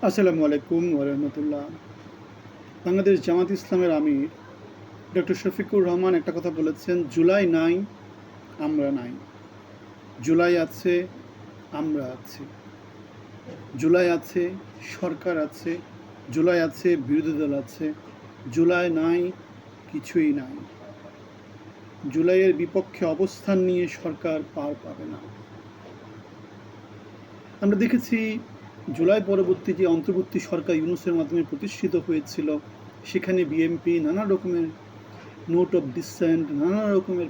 আসসালামু আলাইকুম ওরহমতুল্লাহ। বাংলাদেশ জামাত ইসলামের আমির ডক্টর শফিকুর রহমান একটা কথা বলেছেন, জুলাই নাই, আমরা নাই। জুলাই আছে, আমরা আছি। জুলাই আছে, সরকার আছে। জুলাই আছে, বিরোধী দল আছে। জুলাই নাই, কিছুই নাই। জুলাইয়ের বিপক্ষে অবস্থান নিয়ে সরকার পার পাবে না। আমরা দেখেছি জুলাই পরবর্তী যে অন্তর্বর্তী সরকার ইউনূসের মাধ্যমে প্রতিষ্ঠিত হয়েছিল, সেখানে বিএনপি নানা রকমের নোট অফ ডিসেন্ট, নানা রকমের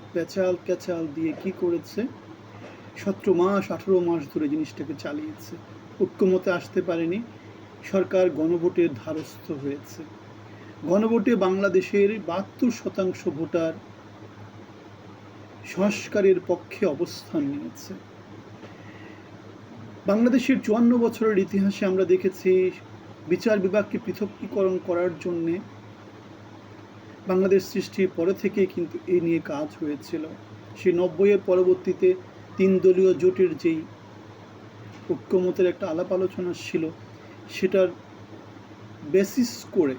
ক্যাচাল দিয়ে কি করেছে, 17 মাস 18 মাস ধরে জিনিসটাকে চালিয়েছে। ঐক্যমতে আসতে পারেনি। সরকার গণভোটের ধারস্থ হয়েছে। গণভোটে বাংলাদেশের 72% ভোটার সংস্কারের পক্ষে অবস্থান নিয়েছে। বাংলাদেশের 54 বছরের ইতিহাসে আমরা দেখেছি বিচার বিভাগকে পৃথকীকরণ করার জন্যে বাংলাদেশ সৃষ্টির পরে থেকেই কিন্তু এই নিয়ে কাজ হয়েছিল। সেই 90-এর পরবর্তীতে 3 দলীয় জোটের যেই ঐক্যমতের একটা আলাপ আলোচনা ছিল, সেটার বেসিস করে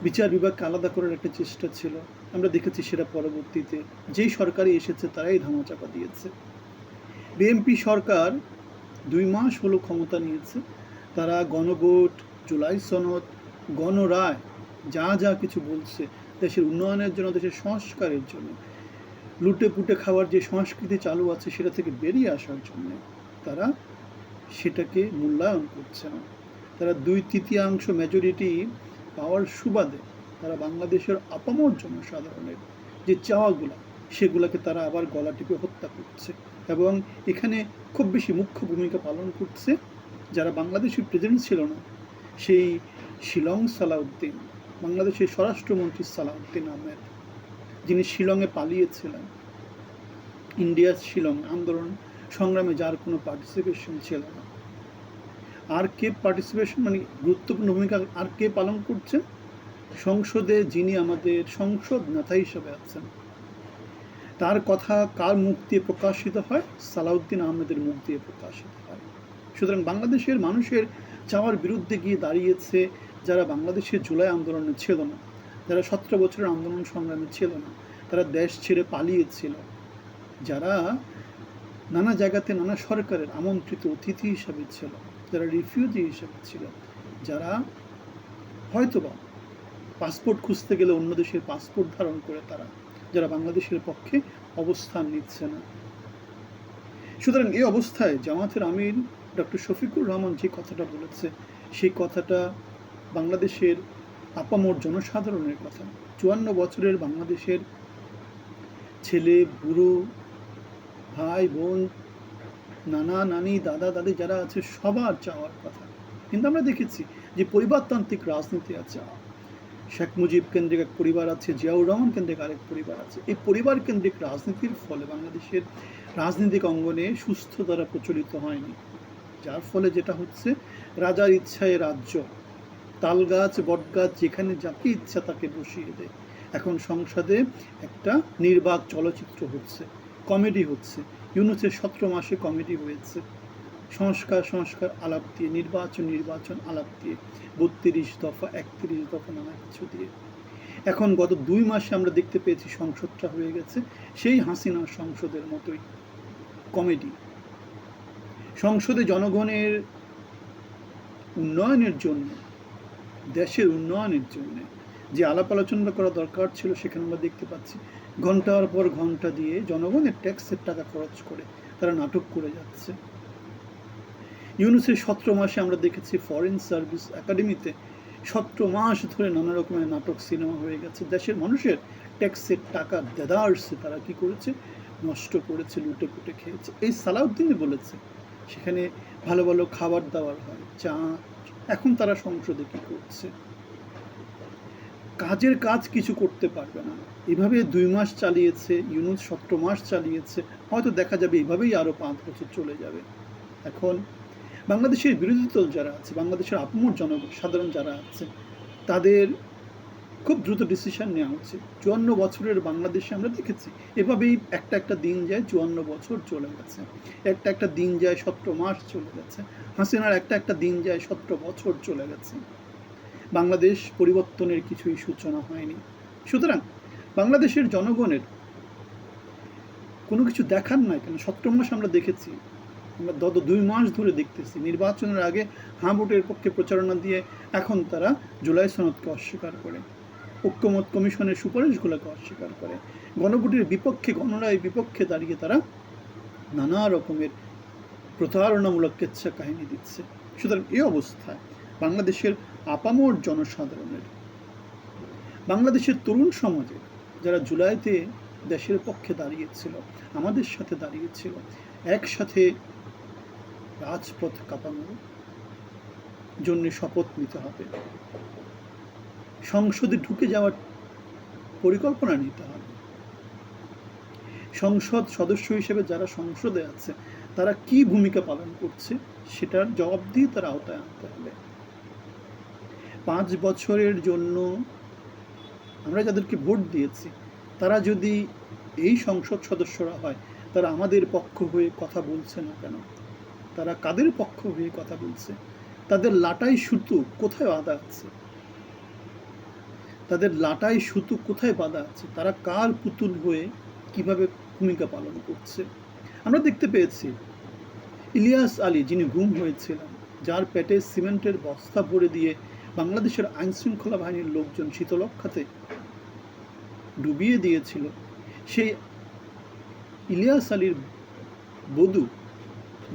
বিচার বিভাগকে আলাদা করার একটা চেষ্টা ছিল। আমরা দেখেছি সেটা পরবর্তীতে যেই সরকারই এসেছে তারাই ধামাচাপা দিয়েছে। বিএনপি সরকার 2 মাস হলো ক্ষমতা নিয়েছে। তারা গণভোট, জুলাই সনদ, গণরায় যা যা কিছু বলছে দেশের উন্নয়নের জন্য, দেশের সংস্কারের জন্য, লুটে পুটে খাওয়ার যে সংস্কৃতি চালু আছে সেটা থেকে বেরিয়ে আসার জন্য তারা সেটাকে মূল্যায়ন করছে না। তারা 2/3 মেজরিটি পাওয়ার সুবাদে তারা বাংলাদেশের আপামর জনসাধারণের যে চাওয়াগুলো, সেগুলোকে তারা আবার গলা টিপে হত্যা করছে। এবং এখানে খুব বেশি মুখ্য ভূমিকা পালন করছে যারা বাংলাদেশের প্রেসিডেন্ট ছিল না, সেই শিলং সালাউদ্দিন, বাংলাদেশের স্বরাষ্ট্রমন্ত্রী সালাউদ্দিন আহমেদ, যিনি শিলংয়ে পালিয়েছিলেন। ইন্ডিয়ার শিলং আন্দোলন সংগ্রামে যার কোনো পার্টিসিপেশন ছিল না। আর কে পার্টিসিপেশন মানে গুরুত্বপূর্ণ ভূমিকা আর কে পালন করছেন? সংসদে যিনি আমাদের সংসদ নেতা হিসেবে আছেন, তার কথা কার মুখ দিয়ে প্রকাশিত হয়? সালাউদ্দিন আহমেদের মুখ দিয়ে প্রকাশিত হয়। সুতরাং বাংলাদেশের মানুষের চাওয়ার বিরুদ্ধে গিয়ে দাঁড়িয়েছে যারা বাংলাদেশের জুলাই আন্দোলনে ছিল না, যারা 17 বছরের আন্দোলন সংগ্রামে ছিল না, তারা দেশ ছেড়ে পালিয়েছিল, যারা নানা জায়গাতে নানা সরকারের আমন্ত্রিত অতিথি হিসাবে ছিল, যারা রিফিউজি হিসাবে ছিল, যারা হয়তোবা পাসপোর্ট খুঁজতে গেলে অন্য দেশের পাসপোর্ট ধারণ করে, তারা যারা বাংলাদেশের পক্ষে অবস্থান নিচ্ছে না। সুতরাং এই অবস্থায় জামাতের আমির ডক্টর শফিকুর রহমান যে কথাটা বলেছে, সেই কথাটা বাংলাদেশের আপামর জনসাধারণের কথা। 54 বছরের বাংলাদেশের ছেলে, বুড়ো, ভাই বোন, নানা নানি, দাদা দাদি যারা আছে, সবার চাওয়ার কথা। কিন্তু আমরা দেখেছি যে পরিবারতান্ত্রিক রাজনীতি আছে। শেখ মুজিব কেন্দ্রিক এক পরিবার আছে, জিয়াউর রহমান কেন্দ্রিক আরেক পরিবার আছে। এই পরিবার কেন্দ্রিক রাজনীতির ফলে বাংলাদেশের রাজনৈতিক অঙ্গনে সুস্থ দ্বারা প্রচলিত হয়নি, যার ফলে যেটা হচ্ছে, রাজার ইচ্ছায় রাজ্য, তাল গাছ বট গাছ যেখানে যাকে ইচ্ছা তাকে বসিয়ে দেয়। এখন সংসদে একটা নির্বাক চলচ্চিত্র হচ্ছে, কমেডি হচ্ছে। ইউনূসের 17 মাসে কমেডি হয়েছে, সংস্কার আলাপ দিয়ে, নির্বাচন আলাপ দিয়ে, 32 দফা 31 দফা নানা কিছু দিয়ে। এখন গত 2 মাসে আমরা দেখতে পেয়েছি সংসদটা হয়ে গেছে সেই হাসিনার সংসদের মতোই কমেডি। সংসদে জনগণের উন্নয়নের জন্য, দেশের উন্নয়নের জন্য যে আলাপ আলোচনা করা দরকার ছিল, সেখানে আমরা দেখতে পাচ্ছি ঘন্টার পর ঘন্টা দিয়ে জনগণের ট্যাক্সের টাকা খরচ করে তারা নাটক করে যাচ্ছে। ইউনূসের 17 মাসে আমরা দেখেছি ফরেন সার্ভিস একাডেমিতে 17 মাস ধরে নানা রকমের নাটক সিনেমা হয়ে গেছে। দেশের মানুষের ট্যাক্সের টাকা দেদারসে তারা কি করেছে? নষ্ট করেছে, লুটে পুটে খেয়েছে। এই সালাউদ্দিনই বলেছে সেখানে ভালো ভালো খাবার দাবার হয়, চা। এখন তারা সংসদে কি করছে? কাজের কাজ কিছু করতে পারবে না। এভাবে 2 মাস চালিয়েছে ইউনূস, 17 মাস চালিয়েছে। হয়তো দেখা যাবে এভাবেই আরও 5 বছর চলে যাবে। এখন বাংলাদেশের বিরোধী দল যারা আছে, বাংলাদেশের আপামর জনসাধারণ যারা আছে, তাদের খুব দ্রুত ডিসিশন নেওয়া উচিত। 54 বছরের বাংলাদেশে আমরা দেখেছি এভাবেই একটা দিন যায়, 54 বছর চলে গেছে, একটা দিন যায়, 17 মাস চলে গেছে, হাসিনার একটা দিন যায়, 17 বছর চলে গেছে। বাংলাদেশ পরিবর্তনের কিছুই সূচনা হয়নি। সুতরাং বাংলাদেশের জনগণের কোনো কিছু দেখার নাই কেন? 17 মাস আমরা দেখেছি, আমরা 2 মাস ধরে দেখতেছি। নির্বাচনের আগে হাঁ ভোটের পক্ষে প্রচারণা দিয়ে এখন তারা জুলাই সনদকে অস্বীকার করে, ঐক্যমত কমিশনের সুপারিশগুলোকে অস্বীকার করে, গণভোটের বিপক্ষে, গণরায়ের বিপক্ষে দাঁড়িয়ে তারা নানা রকমের প্রতারণামূলক কেচ্ছা কাহিনী দিচ্ছে। সুতরাং এই অবস্থায় বাংলাদেশের আপামর জনসাধারণের, বাংলাদেশের তরুণ সমাজে যারা জুলাইতে দেশের পক্ষে দাঁড়িয়েছিল, আমাদের সাথে দাঁড়িয়েছিল, একসাথে রাজপথ কাঁপানোর জন্য শপথ নিতে হবে, সংসদে ঢুকে যাওয়ার পরিকল্পনা নিতে হবে। সংসদ সদস্য হিসেবে যারা সংসদে আছে তারা কি ভূমিকা পালন করছে সেটার জবাবদিহি তার আওতায় আনতে হবে। 5 বছরের জন্য আমরা যাদেরকে ভোট দিয়েছি তারা যদি এই সংসদ সদস্যরা হয়, তারা আমাদের পক্ষ হয়ে কথা বলছে না কেন? তারা কাদের পক্ষ হয়ে কথা বলছে? তাদের লাটাই সুতো কোথায় বাঁধা আছে? তাদের লাটাই সুতো কোথায় বাঁধা আছে? তারা কার পুতুল হয়ে কিভাবে ভূমিকা পালন করছে? আমরা দেখতে পেয়েছি ইলিয়াস আলী, যিনি গুম হয়েছিলেন, যার পেটে সিমেন্টের বস্তা ভরে দিয়ে বাংলাদেশের আইন শৃঙ্খলা বাহিনীর লোকজন শীতলক্ষাতে ডুবিয়ে দিয়েছিল, সেই ইলিয়াস আলীর বধূ,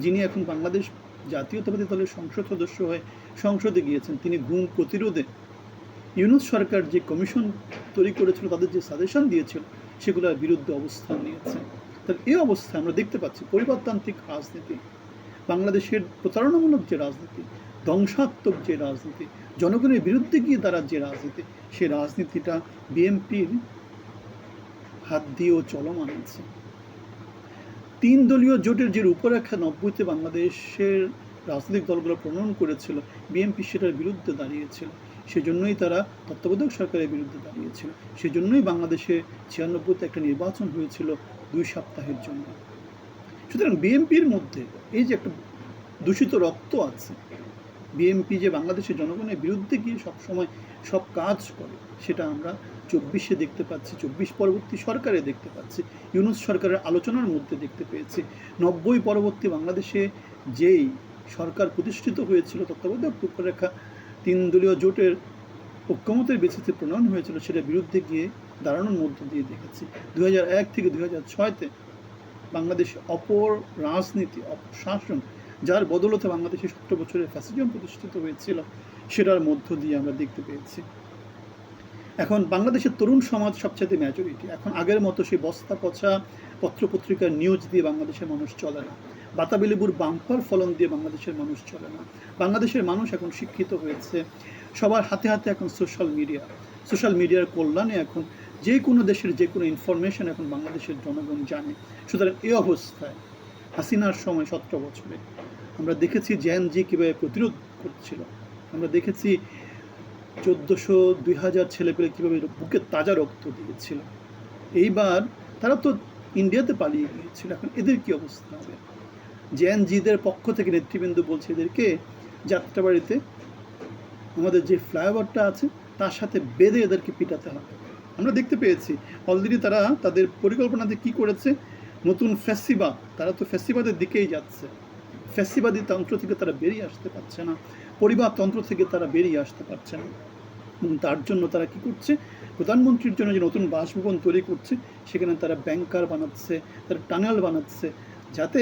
যিনি এখন বাংলাদেশ জাতীয়তাবাদী দলের সংসদ সদস্য হয়ে সংসদে গিয়েছেন, তিনি গুম প্রতিরোধে ইউনূস সরকার যে কমিশন তৈরি করেছিল, তাদের যে সাজেশন দিয়েছিল, সেগুলোর বিরুদ্ধে অবস্থান নিয়েছেন। তাহলে এই অবস্থায় আমরা দেখতে পাচ্ছি পরিবারতান্ত্রিক রাজনীতি, বাংলাদেশের প্রতারণামূলক যে রাজনীতি, ধ্বংসাত্মক যে রাজনীতি, জনগণের বিরুদ্ধে গিয়ে দাঁড়ার যে রাজনীতি, সেই রাজনীতিটা বিএনপির হাত দিয়েও চলমান আছে। 3 দলীয় জোটের যে রূপরেখা 90-তে বাংলাদেশের রাজনৈতিক দলগুলো প্রণয়ন করেছিল, বিএনপি সেটার বিরুদ্ধে দাঁড়িয়েছিল। সেজন্যই তারা তত্ত্বাবধায়ক সরকারের বিরুদ্ধে দাঁড়িয়েছিল। সেজন্যই বাংলাদেশে 96-তে একটা নির্বাচন হয়েছিল 2 সপ্তাহের জন্য। সুতরাং বিএনপির মধ্যে এই যে একটা দূষিত রক্ত আছে, বিএনপি যে বাংলাদেশের জনগণের বিরুদ্ধে গিয়ে সবসময় সব কাজ করে, সেটা আমরা 24-এ দেখতে পাচ্ছি, 24 পরবর্তী সরকারে দেখতে পাচ্ছি, ইউনূস সরকারের আলোচনার মধ্যে দেখতে পেয়েছি। 90 পরবর্তী বাংলাদেশে যেই সরকার প্রতিষ্ঠিত হয়েছিল, তত্ত্বাবধায়ক রূপরেখা 3 দলীয় জোটের ঐক্যমতের ভিত্তিতে প্রণয়ন হয়েছিল, সেটার বিরুদ্ধে গিয়ে দাঁড়ানোর মধ্য দিয়ে দেখেছি 2001 থেকে 2006-তে বাংলাদেশে অপর রাজনীতি, অপশাসন, যার বদলতে বাংলাদেশে 17 বছরের ফ্যাসিজম প্রতিষ্ঠিত হয়েছিল, সেটার মধ্য দিয়ে আমরা দেখতে পেয়েছি। এখন বাংলাদেশের তরুণ সমাজ সবচেয়ে মেজরিটি। এখন আগের মতো সেই বস্তা পচা পত্রপত্রিকার নিউজ দিয়ে বাংলাদেশের মানুষ চলে না, বাতাবি লেবুর বাম্পার ফলন দিয়ে বাংলাদেশের মানুষ চলে না। বাংলাদেশের মানুষ এখন শিক্ষিত হয়েছে, সবার হাতে হাতে এখন সোশ্যাল মিডিয়ার কল্যাণে এখন যে কোনো দেশের যে কোনো ইনফরমেশন এখন বাংলাদেশের জনগণ জানে। সুতরাং এই অবস্থায় হাসিনার সময় 17 বছরে আমরা দেখেছি জেএনজি কীভাবে প্রতিরোধ করছিল, আমরা দেখেছি 1400-2000 ছেলেপেলে কীভাবে বুকে তাজা রক্ত দিয়েছিল। এইবার তারা তো ইন্ডিয়াতে পালিয়ে গিয়েছিল, এখন এদের কী অবস্থা হবে? জেএনজিদের পক্ষ থেকে নেতৃবৃন্দ বলছে এদেরকে যাত্রাবাড়িতে আমাদের যে ফ্লাইওভারটা আছে তার সাথে বেঁধে এদেরকে পিটাতে হবে। আমরা দেখতে পেয়েছি অলরেডি তারা তাদের পরিকল্পনাতে কি করেছে, নতুন ফ্যাসিবাদ, তারা তো ফ্যাসিবাদের দিকেই যাচ্ছে, ফ্যাসিবাদী তন্ত্র থেকে তারা বেরিয়ে আসতে পারছে না, পরিবারতন্ত্র থেকে তারা বেরিয়ে আসতে পারছে না। এবং তার জন্য তারা কি করছে, প্রধানমন্ত্রীর জন্য যে নতুন বাসভবন তৈরি করছে, সেখানে তারা ব্যাংকার বানাচ্ছে, তারা টানেল বানাচ্ছে, যাতে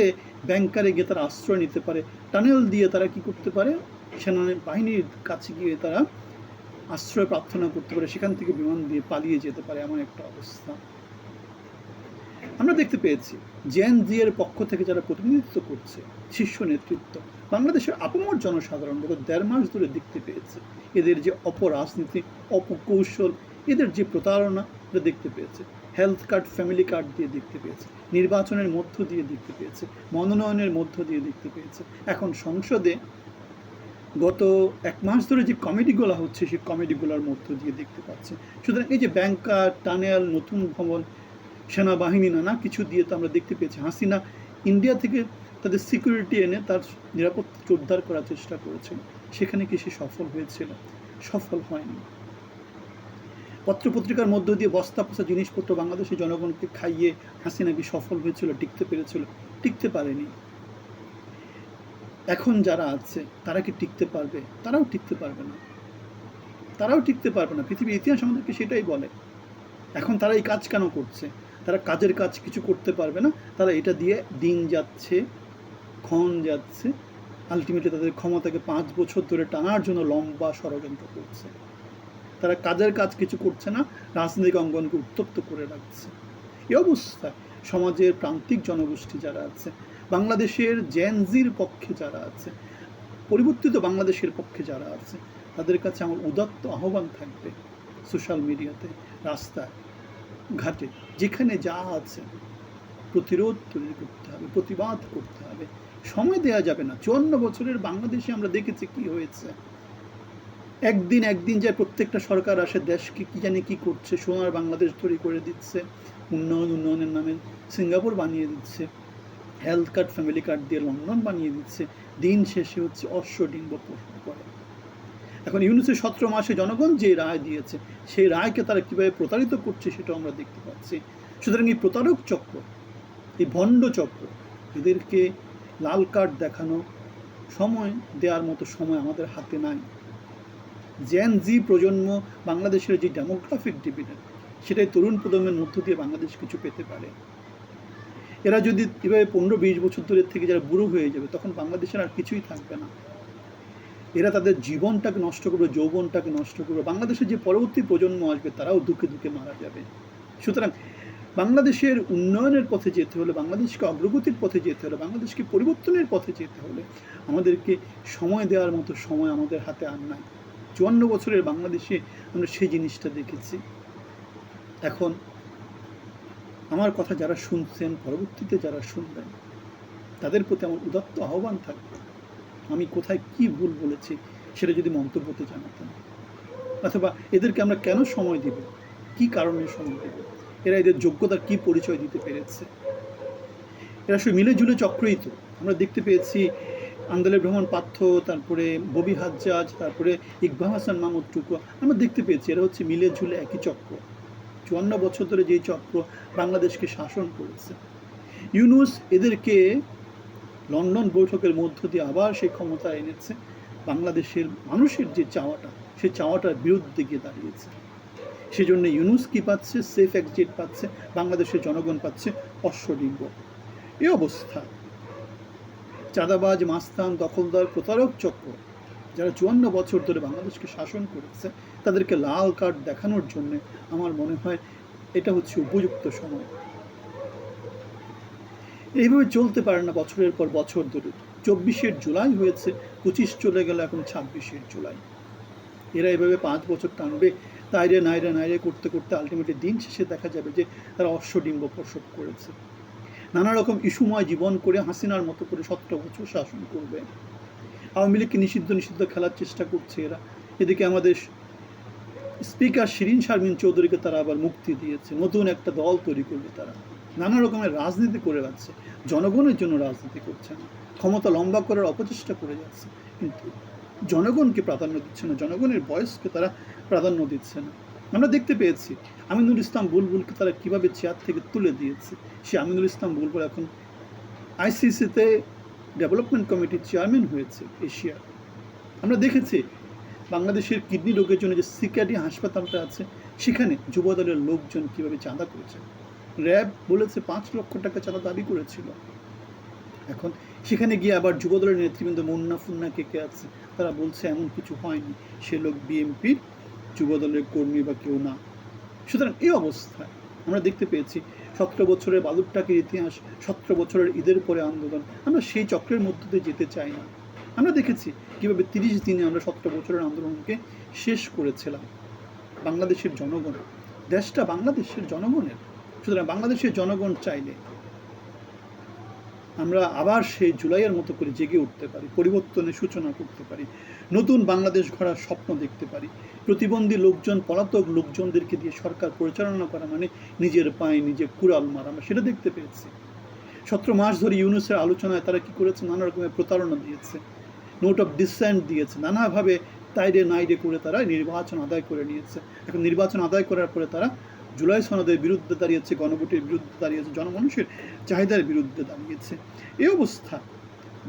ব্যাংকারে গিয়ে তারা আশ্রয় নিতে পারে, টানেল দিয়ে তারা কি করতে পারে, সেনাবাহিনীর কাছে গিয়ে তারা আশ্রয় প্রার্থনা করতে পারে, সেখান থেকে বিমান দিয়ে পালিয়ে যেতে পারে, এমন একটা অবস্থা আমরা দেখতে পেয়েছি। জেএনজি এর পক্ষ থেকে যারা প্রতিনিধিত্ব করছে, শীর্ষ নেতৃত্ব, বাংলাদেশের আপামর জনসাধারণ গত 1.5 মাস ধরে দেখতে পেয়েছে এদের যে অপরাজনীতি, অপকৌশল, এদের যে প্রতারণা দেখতে পেয়েছে। হেলথ কার্ড, ফ্যামিলি কার্ড দিয়ে দেখতে পেয়েছে, নির্বাচনের মধ্য দিয়ে দেখতে পেয়েছে, মনোনয়নের মধ্য দিয়ে দেখতে পেয়েছে। এখন সংসদে গত 1 মাস ধরে যে কমেডিগুলো হচ্ছে সেই কমেডিগুলোর মধ্য দিয়ে দেখতে পাচ্ছে। সুতরাং এই যে ব্যাংকার, টানেল, নতুন ভবন, সেনাবাহিনী নানা কিছু দিয়ে তো আমরা দেখতে পেয়েছি হাসিনা ইন্ডিয়া থেকে তাদের সিকিউরিটি এনে তার নিরাপত্তা জোরদার করার চেষ্টা করেছিল। সেখানে কি সে সফল হয়েছিল? সফল হয়নি। পত্রপত্রিকার মধ্য দিয়ে বস্তা পচা জিনিসপত্র বাংলাদেশের জনগণকে খাইয়ে হাসিনা কি সফল হয়েছিল, টিকতে পেরেছিল? টিকতে পারেনি। এখন যারা আছে তারা কি টিকতে পারবে? তারাও টিকতে পারবে না। তারাও টিকতে পারবে না। পৃথিবীর ইতিহাস আমাদেরকে সেটাই বলে। এখন তারা এই কাজ কেন করছে? তারা কাজের কাজ কিছু করতে পারবে না। তারা এটা দিয়ে দিন যাচ্ছে, ক্ষণ যাচ্ছে, আলটিমেটলি তাদের ক্ষমতাকে 5 বছর ধরে টানার জন্য লম্বা ষড়যন্ত্র করছে। তারা কাজের কাজ কিছু করছে না, রাজনৈতিক অঙ্গনকে উত্তপ্ত করে রাখছে। এই অবস্থায় সমাজের প্রান্তিক জনগোষ্ঠী যারা আছে, বাংলাদেশের জেনজির পক্ষে যারা আছে, পরিবর্তিত বাংলাদেশের পক্ষে যারা আছে, তাদের কাছে আমার উদাত্ত আহ্বান থাকবে, সোশ্যাল মিডিয়াতে, রাস্তায়, ঘাটে, যেখানে যা আছে প্রতিরোধ তৈরি করতে হবে, প্রতিবাদ করতে হবে। সময় দেওয়া যাবে না। 54 বছরের বাংলাদেশে আমরা দেখেছি কি হয়েছে। একদিন যায় প্রত্যেকটা সরকার আসে, দেশকে কি জানি কি করছে, সোনার বাংলাদেশ তৈরি করে দিচ্ছে, উন্নয়নের নামে সিঙ্গাপুর বানিয়ে দিচ্ছে, হেলথ কার্ড, ফ্যামিলি কার্ড দিয়ে লন্ডন বানিয়ে দিচ্ছে। দিন শেষে হচ্ছে অশ্বডিম্ব পোষণ করে। এখন ইউনূসের 17 মাসে জনগণ যে রায় দিয়েছে, সেই রায়কে তারা কীভাবে প্রতারিত করছে সেটাও আমরা দেখতে পাচ্ছি। সুতরাং এই প্রতারক চক্র, এই ভণ্ড চক্র, এদেরকে লাল কার্ড দেখানো সময় দেওয়ার মতো সময় আমাদের হাতে নাই। জেন জি প্রজন্ম, বাংলাদেশের যে ডেমোগ্রাফিক ডিভিডেন্ড, সেটাই তরুণ প্রজন্মের মধ্য দিয়ে বাংলাদেশ কিছু পেতে পারে। এরা যদি এভাবে 15-20 বছর ধরে থেকে যারা বুড়ো হয়ে যাবে, তখন বাংলাদেশের আর কিছুই থাকবে না। এরা তাদের জীবনটাকে নষ্ট করবে, যৌবনটাকে নষ্ট করবে। বাংলাদেশের যে পরবর্তী প্রজন্ম আসবে, তারাও দুঃখে দুঃখে মারা যাবে। সুতরাং বাংলাদেশের উন্নয়নের পথে যেতে হলে, বাংলাদেশকে অগ্রগতির পথে যেতে হলে, বাংলাদেশকে পরিবর্তনের পথে যেতে হলে আমাদেরকে সময় দেওয়ার মতো সময় আমাদের হাতে আর নাই। 54 বছরের বাংলাদেশে আমরা সেই জিনিসটা দেখেছি। এখন আমার কথা যারা শুনছেন, পরবর্তীতে যারা শুনবেন, তাদের প্রতি আমার উদাত্ত আহ্বান থাকবে, আমি কোথায় কি ভুল বলেছি সেটা যদি মন্তব্যতে জানাতেন, অথবা এদেরকে আমরা কেন সময় দিব, কি কারণে সময় দেব, এরা এদের যোগ্যতার কি পরিচয় দিতে পেরেছে। এরা সব মিলে ঝুলে চক্রই তো। আমরা দেখতে পেয়েছি আন্দোলন ভ্রমণ পার্থ, তারপরে ববি হাজ্জাজ, তারপরে ইকবাল হাসান মাহমুদ টুকু, আমরা দেখতে পেয়েছি এরা হচ্ছে মিলে ঝুলে একই চক্র। 54 বছর ধরে যেই চক্র বাংলাদেশকে শাসন করেছে, ইউনূস এদেরকে লন্ডন বৈঠকের মধ্য দিয়ে আবার সেই ক্ষমতা এনেছে। বাংলাদেশের মানুষের যে চাওয়াটা, সেই চাওয়াটার বিরুদ্ধে গিয়ে দাঁড়িয়েছে। সেজন্য ইউনূস কি পাচ্ছে? সেফ এক্সিট পাচ্ছে, বাংলাদেশের জনগণ পাচ্ছে অশ্বডিম্ব। এই অবস্থা চাঁদাবাজ, মাস্তান, দখলদার, প্রতারক চক্র যারা 54 বছর ধরে বাংলাদেশকে শাসন করেছে, তাদেরকে লাল কার্ড দেখানোর জন্য আমার মনে হয় এটা হচ্ছে উপযুক্ত সময়। এইভাবে চলতে পারে না বছরের পর বছর ধরে। 24শে জুলাই হয়েছে, 25 চলে গেল, এখন 26শে জুলাই। এরা এভাবে 5 বছর টানবে, তাইরে নাইরে করতে করতে আলটিমেটলি দিন শেষে দেখা যাবে যে তারা অশ্বডিম্ব প্রসব করেছে। নানা রকম ইস্যুময় জীবন করে হাসিনার মতো করে 17 বছর শাসন করবে। আওয়ামী লীগকে নিষিদ্ধ খেলার চেষ্টা করছে এরা। এদিকে আমাদের স্পিকার শিরিন শারমিন চৌধুরীকে তারা আবার মুক্তি দিয়েছে, নতুন একটা দল তৈরি করবে তারা। নানা রকমের রাজনীতি করে যাচ্ছে, জনগণের জন্য রাজনীতি করছে না, ক্ষমতা লম্বা করার অপচেষ্টা করে যাচ্ছে, কিন্তু জনগণকে প্রাধান্য দিচ্ছে না, জনগণের ভয়েসকে তারা প্রাধান্য দিচ্ছে না। আমরা দেখতে পেয়েছি আমিনুল ইসলাম বুলবুলকে তারা কীভাবে চেয়ার থেকে তুলে দিয়েছে। সে আমিনুল ইসলাম বুলবুল এখন আইসিসিতে ডেভেলপমেন্ট কমিটির চেয়ারম্যান হয়েছে এশিয়ার। আমরা দেখেছি বাংলাদেশের কিডনি রোগের জন্য যে সিকাডি হাসপাতালটা আছে, সেখানে যুবদলের লোকজন কীভাবে চাঁদা করেছে। র্যাব বলেছে 5 লক্ষ টাকা চাঁদা দাবি করেছিল। এখন সেখানে গিয়ে আবার যুবদলের নেতৃবৃন্দ মুন্না ফুন্না কে আছে, তারা বলছে এমন কিছু হয়নি, সে লোক বিএনপির যুবদলের কর্মী বা কেউ না। সুতরাং এই অবস্থায় আমরা দেখতে পেয়েছি 17 বছরের বালুরটাকের ইতিহাস, 17 বছরের ঈদের পরে আন্দোলন, আমরা সেই চক্রের মধ্য দিয়ে যেতে চাই না। আমরা দেখেছি কীভাবে 30 দিনে আমরা 17 বছরের আন্দোলনকে শেষ করেছিলাম। বাংলাদেশের জনগণ, দেশটা বাংলাদেশের জনগণের। সুতরাং বাংলাদেশের জনগণ চাইলে আমরা আবার সেই জুলাইয়ের মতো করে জেগে উঠতে পারি, পরিবর্তনের সূচনা করতে পারি, নতুন বাংলাদেশ গড়ার স্বপ্ন দেখতে পারি। প্রতিবন্ধী লোকজন, পলাতক লোকজনদেরকে দিয়ে সরকার পরিচালনা করা মানে নিজের পায়ে নিজে কুড়াল মারা, আমরা সেটা দেখতে পেয়েছি। 17 মাস ধরে ইউনূসের আলোচনায় তারা কি করেছে, নানা রকমের প্রতারণা দিয়েছে, নোট অফ ডিসেন্ট দিয়েছে, নানাভাবে তাইরে নাইরে করে তারা নির্বাচন আদায় করে নিয়েছে। এখন নির্বাচন আদায় করার পরে তারা জুলাই সনদের বিরুদ্ধে দাঁড়িয়েছে, গণভোটের বিরুদ্ধে দাঁড়িয়েছে, জনমানুষের চাহিদার বিরুদ্ধে দাঁড়িয়েছে। এই অবস্থা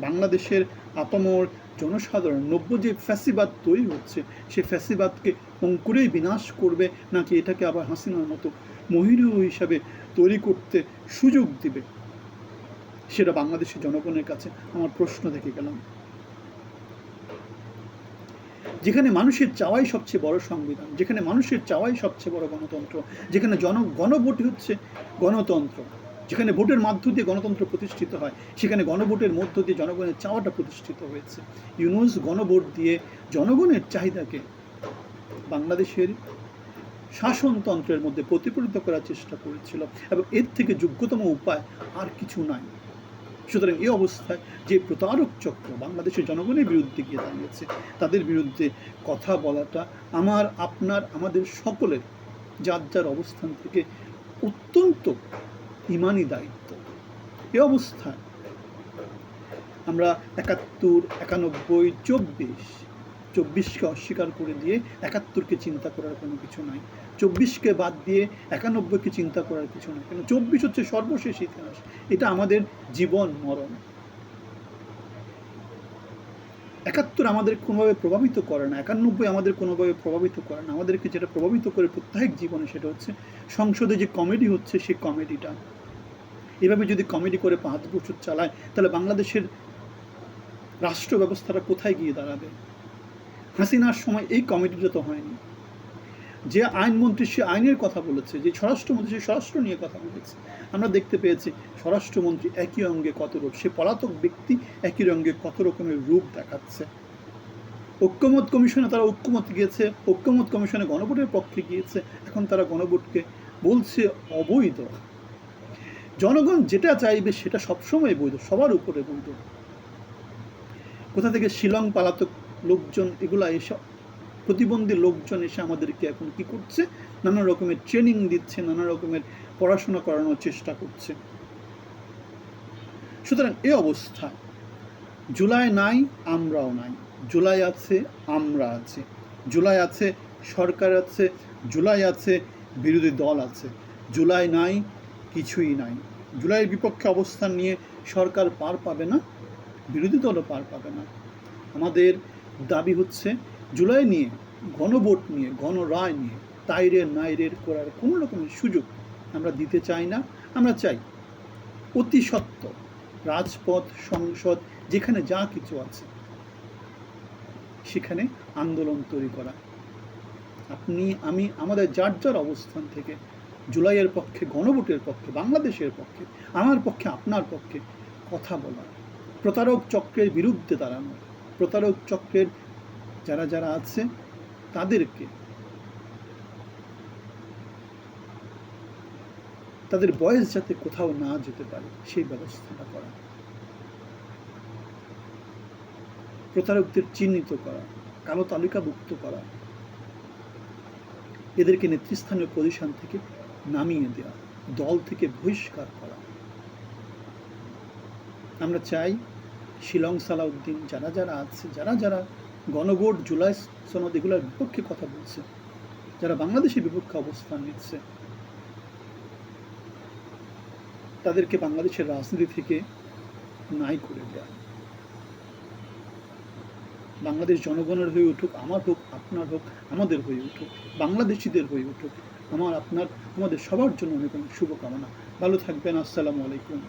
বাংলাদেশের আপামর জনসাধারণ নব্য যে ফ্যাসিবাদ তৈরি হচ্ছে, সেই ফ্যাসিবাদকে অঙ্কুরেই বিনাশ করবে, নাকি এটাকে আবার হাসিনার মতো মহিরুহ হিসাবে তৈরি করতে সুযোগ দিবে, সেটা বাংলাদেশের জনগণের কাছে আমার প্রশ্ন থেকে গেলাম। যেখানে মানুষের চাওয়াই সবচেয়ে বড় সংবিধান, যেখানে মানুষের চাওয়াই সবচেয়ে বড় গণতন্ত্র, যেখানে গণভোটই হচ্ছে গণতন্ত্র, যেখানে ভোটের মাধ্য দিয়ে গণতন্ত্র প্রতিষ্ঠিত হয়, সেখানে গণভোটের মধ্য দিয়ে জনগণের চাওয়াটা প্রতিষ্ঠিত হয়েছে। ইউনূস গণভোট দিয়ে জনগণের চাহিদাকে বাংলাদেশের শাসনতন্ত্রের মধ্যে প্রতিফলিত করার চেষ্টা করেছিল, এবং এর থেকে যোগ্যতম উপায় আর কিছু নাই। সুতরাং এই অবস্থায় যে প্রতারক চক্র বাংলাদেশের জনগণের বিরুদ্ধে গিয়ে দাঁড়িয়েছে, তাদের বিরুদ্ধে কথা বলাটা আমার, আপনার, আমাদের সকলের যার যার অবস্থান থেকে অত্যন্ত ইমানি দায়িত্ব। এই অবস্থায় আমরা 71, 91, 24কে অস্বীকার করে দিয়ে 71কে চিন্তা করার কোনো কিছু নাই, 24কে বাদ দিয়ে 91কে চিন্তা করার কিছু নাই। কেন 24 হচ্ছে সর্বশেষ ইতিহাস, এটা আমাদের জীবন মরণ। 71 আমাদের কোনোভাবে প্রভাবিত করে না, 91 আমাদের কোনোভাবে প্রভাবিত করে না। আমাদেরকে যেটা প্রভাবিত করে প্রত্যেক জীবনে, সেটা হচ্ছে সংসদে যে কমেডি হচ্ছে, সেই কমেডিটা। এভাবে যদি কমেডি করে 5 বছর চালায়, তাহলে বাংলাদেশের রাষ্ট্র ব্যবস্থাটা কোথায় গিয়ে দাঁড়াবে? হাসিনার সময় এই কমিটিটা তো হয়নি। যে আইনমন্ত্রী সে আইনের কথা বলেছে, যে স্বরাষ্ট্রমন্ত্রী সে স্বরাষ্ট্র নিয়ে কথা বলেছে। আমরা দেখতে পেয়েছি স্বরাষ্ট্রমন্ত্রী একই অঙ্গে কত রূপ, সে পলাতক ব্যক্তি একই রঙে কত রকমের রূপ দেখাচ্ছে। ঐক্যমত কমিশনে তারা ঐক্যমত গিয়েছে, ঐক্যমত কমিশনে গণভোটের পক্ষে গিয়েছে, এখন তারা গণভোটকে বলছে অবৈধ। জনগণ যেটা চাইবে সেটা সবসময় বৈধ, সবার উপরে বৈধ। কোথা থেকে শিলং পালাতক লোকজন এগুলা এসে, প্রতিবন্ধী লোকজন এসে আমাদেরকে এখন কি করছে, নানা রকমের ট্রেনিং দিচ্ছে, নানা রকমের পড়াশোনা করানোর চেষ্টা করছে। সুতরাং এই অবস্থা, জুলাই নাই, আমরাও নাই। জুলাই আছে, আমরা আছি। জুলাই আছে, সরকার আছে। জুলাই আছে, বিরোধী দল আছে। জুলাই নাই, কিছুই নাই। জুলাইয়ের বিপক্ষে অবস্থান নিয়ে সরকার পার পাবে না, বিরোধী দলও পার পাবে না। আমাদের দাবি হচ্ছে জুলাই নিয়ে, গণভোট নিয়ে, গণরায় নিয়ে তাইরে নাইরের করার কোনো রকমের সুযোগ আমরা দিতে চাই না। আমরা চাই অতি সত্ত্বর রাজপথ, সংসদ, যেখানে যা কিছু আছে সেখানে আন্দোলন তৈরি করা। আপনি, আমি, আমাদের যার যার অবস্থান থেকে জুলাইয়ের পক্ষে, গণভোটের পক্ষে, বাংলাদেশের পক্ষে, আমার পক্ষে, আপনার পক্ষে কথা বলা, প্রতারক চক্রের বিরুদ্ধে দাঁড়ানো, প্রতারক চক্রের যারা যারা আছে তাদেরকে, তাদের বয়স যাতে কোথাও না যেতে পারে সেই ব্যবস্থাটা করা, প্রতারকদের চিহ্নিত করা, কালো তালিকাভুক্ত করা, এদেরকে নেতৃস্থানীয় পজিশন থেকে নামিয়ে দেওয়া, দল থেকে বহিষ্কার করা। আমরা চাই শিলং সালাউদ্দিন, যারা যারা আছে, যারা যারা গণভোট, জুলাই সনদ এগুলোর বিপক্ষে কথা বলছে, যারা বাংলাদেশের বিপক্ষে অবস্থান নিচ্ছে, তাদেরকে বাংলাদেশের রাজনীতি থেকে নাই করে দেওয়া। বাংলাদেশ জনগণের হয়ে উঠুক, আমার হোক, আপনার হোক, আমাদের হয়ে উঠুক, বাংলাদেশিদের হয়ে উঠুক। আমার, আপনার, আমাদের সবার জন্য অনেক অনেক শুভকামনা। ভালো থাকবেন। আসসালামু আলাইকুম।